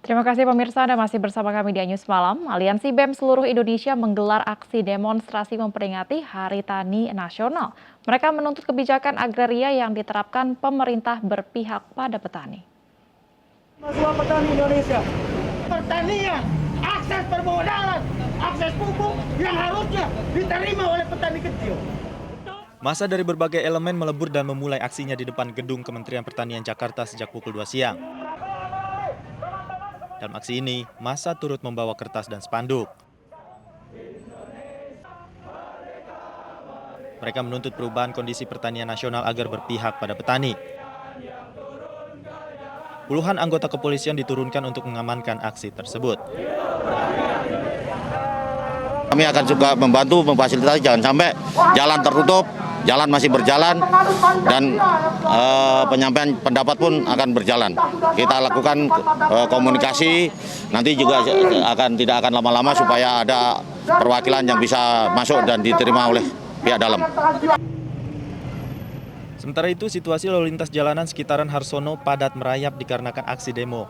Terima kasih pemirsa, Anda masih bersama kami di News Malam. Aliansi BEM seluruh Indonesia menggelar aksi demonstrasi memperingati Hari Tani Nasional. Mereka menuntut kebijakan agraria yang diterapkan pemerintah berpihak pada petani. Masalah petani Indonesia, pertanian, akses permodalan, akses pupuk yang harusnya diterima oleh petani kecil. Massa dari berbagai elemen melebur dan memulai aksinya di depan gedung Kementerian Pertanian Jakarta sejak pukul 2 siang. Dalam aksi ini, massa turut membawa kertas dan spanduk. Mereka menuntut perubahan kondisi pertanian nasional agar berpihak pada petani. Puluhan anggota kepolisian diturunkan untuk mengamankan aksi tersebut. Kami akan juga membantu memfasilitasi jangan sampai jalan tertutup, jalan masih berjalan, dan penyampaian pendapat pun akan berjalan. Kita lakukan komunikasi, nanti juga tidak akan lama-lama supaya ada perwakilan yang bisa masuk dan diterima oleh pihak dalam. Sementara itu, situasi lalu lintas jalanan sekitaran Harsono padat merayap dikarenakan aksi demo.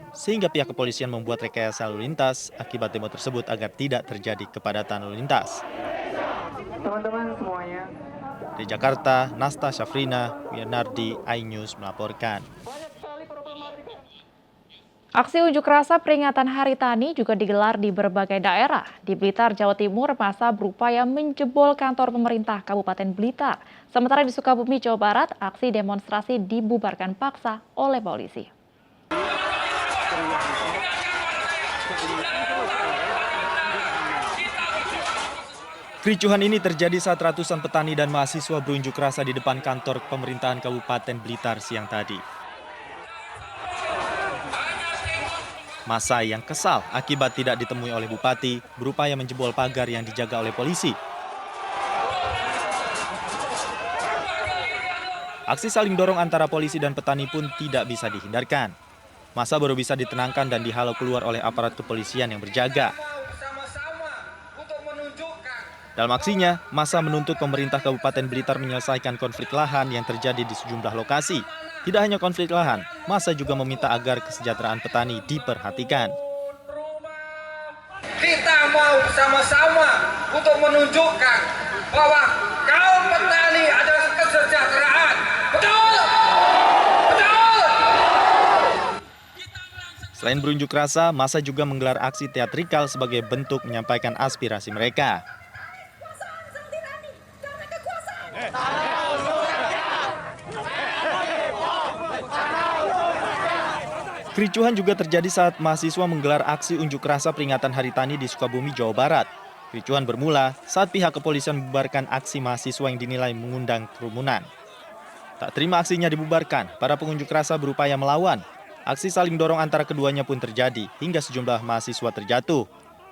Sehingga pihak kepolisian membuat rekayasa lalu lintas akibat demo tersebut agar tidak terjadi kepadatan lalu lintas. Teman-teman semuanya. Di Jakarta, Nasta Syafrina, Wianardi, iNews melaporkan. Aksi unjuk rasa peringatan Hari Tani juga digelar di berbagai daerah. Di Blitar, Jawa Timur, massa berupaya menjebol kantor pemerintah Kabupaten Blitar. Sementara di Sukabumi, Jawa Barat, aksi demonstrasi dibubarkan paksa oleh polisi. Kericuhan ini terjadi saat ratusan petani dan mahasiswa berunjuk rasa di depan kantor pemerintahan Kabupaten Blitar siang tadi. Massa yang kesal akibat tidak ditemui oleh bupati berupaya menjebol pagar yang dijaga oleh polisi. Aksi saling dorong antara polisi dan petani pun tidak bisa dihindarkan. Massa baru bisa ditenangkan dan dihalau keluar oleh aparat kepolisian yang berjaga. Dalam aksinya, massa menuntut pemerintah Kabupaten Blitar menyelesaikan konflik lahan yang terjadi di sejumlah lokasi. Tidak hanya konflik lahan, massa juga meminta agar kesejahteraan petani diperhatikan. Kita mau sama-sama untuk menunjukkan bahwa kaum petani adalah kesejahteraan. Betul! Betul! Selain berunjuk rasa, massa juga menggelar aksi teatrikal sebagai bentuk menyampaikan aspirasi mereka. Kericuhan juga terjadi saat mahasiswa menggelar aksi unjuk rasa peringatan Hari Tani di Sukabumi, Jawa Barat. Kericuhan bermula saat pihak kepolisian membubarkan aksi mahasiswa yang dinilai mengundang kerumunan. Tak terima aksinya dibubarkan, para pengunjuk rasa berupaya melawan. Aksi saling dorong antara keduanya pun terjadi hingga sejumlah mahasiswa terjatuh.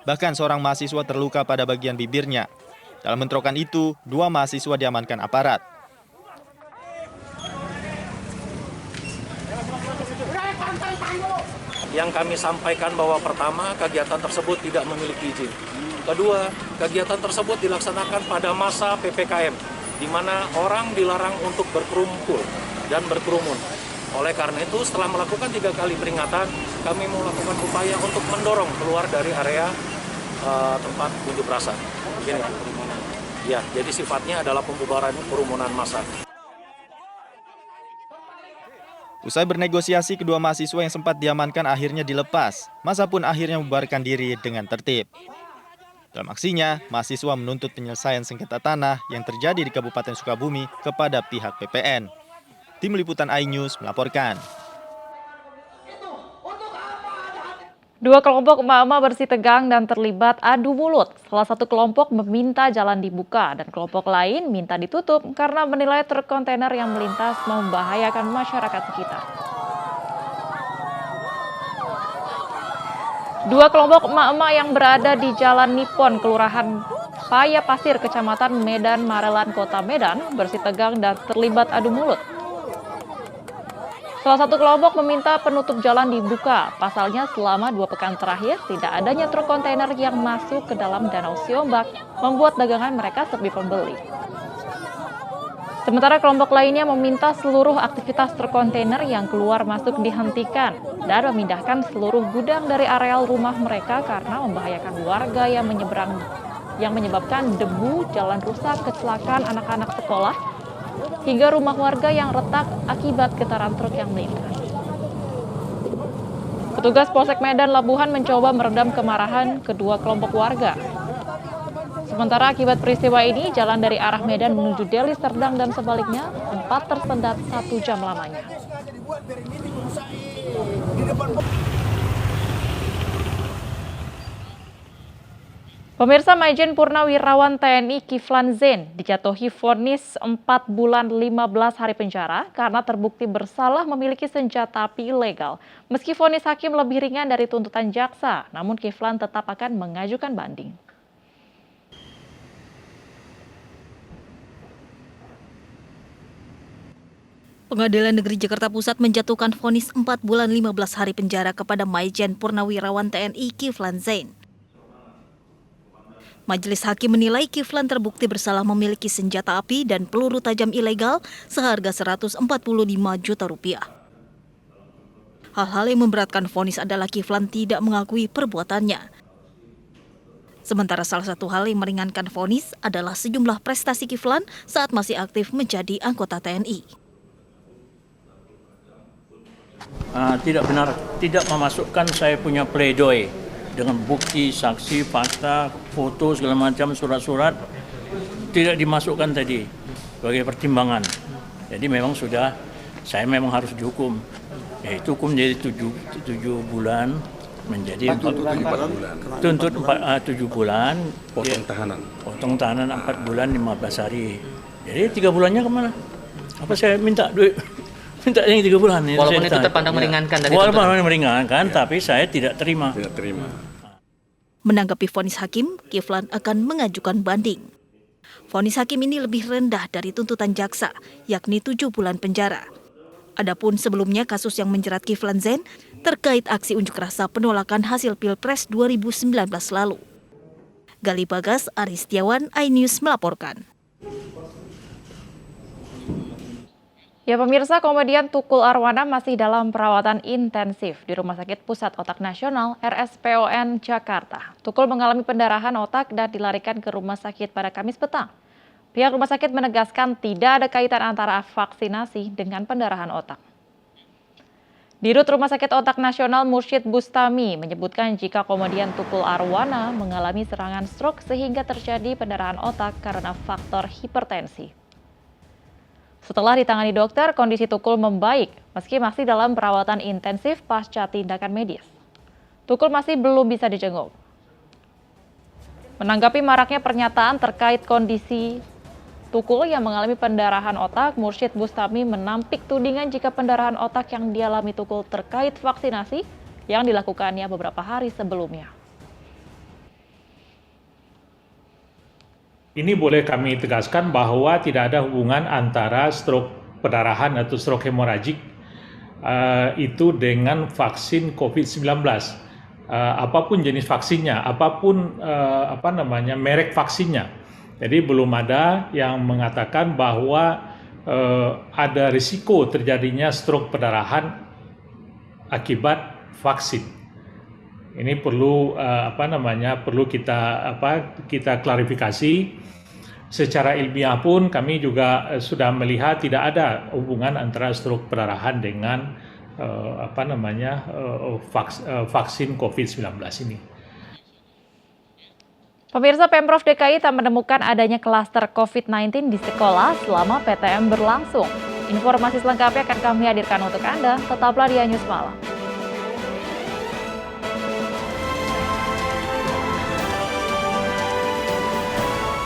Bahkan seorang mahasiswa terluka pada bagian bibirnya. Dalam bentrokan itu, 2 mahasiswa diamankan aparat. Yang kami sampaikan bahwa pertama, kegiatan tersebut tidak memiliki izin. Kedua, kegiatan tersebut dilaksanakan pada masa PPKM, di mana orang dilarang untuk berkumpul dan berkerumun. Oleh karena itu, setelah melakukan 3 kali peringatan, kami melakukan upaya untuk mendorong keluar dari area tempat unjuk rasa. Begini. Ya, jadi sifatnya adalah pembubaran kerumunan massa. Usai bernegosiasi, kedua mahasiswa yang sempat diamankan akhirnya dilepas. Massa pun akhirnya membubarkan diri dengan tertib. Dalam aksinya, mahasiswa menuntut penyelesaian sengketa tanah yang terjadi di Kabupaten Sukabumi kepada pihak PPN. Tim Liputan iNews melaporkan. 2 kelompok emak-emak bersih tegang dan terlibat adu mulut. Salah satu kelompok meminta jalan dibuka dan kelompok lain minta ditutup karena menilai truk kontainer yang melintas membahayakan masyarakat sekitar. 2 kelompok emak-emak yang berada di Jalan Nippon, Kelurahan Paya Pasir, Kecamatan Medan Marelan, Kota Medan, bersih tegang dan terlibat adu mulut. Salah satu kelompok meminta penutup jalan dibuka. Pasalnya selama 2 pekan terakhir tidak adanya truk kontainer yang masuk ke dalam Danau Siombak membuat dagangan mereka sepi pembeli. Sementara kelompok lainnya meminta seluruh aktivitas truk kontainer yang keluar masuk dihentikan dan memindahkan seluruh gudang dari areal rumah mereka karena membahayakan warga yang menyebabkan debu, jalan rusak, kecelakaan anak-anak sekolah, hingga rumah warga yang retak akibat getaran truk yang melintas. Petugas Polsek Medan Labuhan mencoba meredam kemarahan kedua kelompok warga. Sementara akibat peristiwa ini, jalan dari arah Medan menuju Deli Serdang dan sebaliknya sempat tersendat 1 jam lamanya. Pemirsa, Maijen Purnawirawan TNI Kiflan Zain dijatuhi vonis 4 bulan 15 hari penjara karena terbukti bersalah memiliki senjata api ilegal. Meski vonis hakim lebih ringan dari tuntutan jaksa, namun Kiflan tetap akan mengajukan banding. Pengadilan Negeri Jakarta Pusat menjatuhkan vonis 4 bulan 15 hari penjara kepada Maijen Purnawirawan TNI Kiflan Zain. Majelis Hakim menilai Kiflan terbukti bersalah memiliki senjata api dan peluru tajam ilegal seharga Rp145 juta. Hal-hal yang memberatkan vonis adalah Kiflan tidak mengakui perbuatannya. Sementara salah satu hal yang meringankan vonis adalah sejumlah prestasi Kiflan saat masih aktif menjadi anggota TNI. Tidak benar, tidak memasukkan saya punya pledoi dengan bukti, saksi, fakta, foto, segala macam, surat-surat, tidak dimasukkan tadi sebagai pertimbangan. Jadi memang saya memang harus dihukum. Yaitu hukum jadi 7 bulan menjadi tuntut 7 bulan, potong tahanan 4 bulan 15 hari. Jadi 3 bulannya kemana? Apa saya minta duit? Minta yang 3 bulan. Walaupun itu terpandang meringankan dari Walaupun meringankan, tapi saya tidak terima. Menanggapi vonis hakim, Kiflan akan mengajukan banding. Vonis hakim ini lebih rendah dari tuntutan jaksa, yakni 7 bulan penjara. Adapun sebelumnya kasus yang menjerat Kiflan Zain terkait aksi unjuk rasa penolakan hasil Pilpres 2019 lalu. Gali Bagas, Aris Setiawan, iNews melaporkan. Ya pemirsa, komedian Tukul Arwana masih dalam perawatan intensif di Rumah Sakit Pusat Otak Nasional RSPON Jakarta. Tukul mengalami pendarahan otak dan dilarikan ke rumah sakit pada Kamis petang. Pihak rumah sakit menegaskan tidak ada kaitan antara vaksinasi dengan pendarahan otak. Dirut Rumah Sakit Otak Nasional Mursyid Bustami menyebutkan jika komedian Tukul Arwana mengalami serangan stroke sehingga terjadi pendarahan otak karena faktor hipertensi. Setelah ditangani dokter, kondisi Tukul membaik meski masih dalam perawatan intensif pasca tindakan medis. Tukul masih belum bisa dijenguk. Menanggapi maraknya pernyataan terkait kondisi Tukul yang mengalami pendarahan otak, Mursyid Bustami menampik tudingan jika pendarahan otak yang dialami Tukul terkait vaksinasi yang dilakukannya beberapa hari sebelumnya. Ini boleh kami tegaskan bahwa tidak ada hubungan antara stroke perdarahan atau stroke hemoragik itu dengan vaksin COVID-19. Apapun jenis vaksinnya, apapun merek vaksinnya. Jadi belum ada yang mengatakan bahwa ada risiko terjadinya stroke perdarahan akibat vaksin. Ini perlu perlu kita klarifikasi. Secara ilmiah pun kami juga sudah melihat tidak ada hubungan antara stroke perdarahan dengan vaksin COVID-19 ini. Pemirsa, Pemprov DKI tak menemukan adanya klaster COVID-19 di sekolah selama PTM berlangsung. Informasi selengkapnya akan kami hadirkan untuk Anda. Tetaplah di iNews Malam.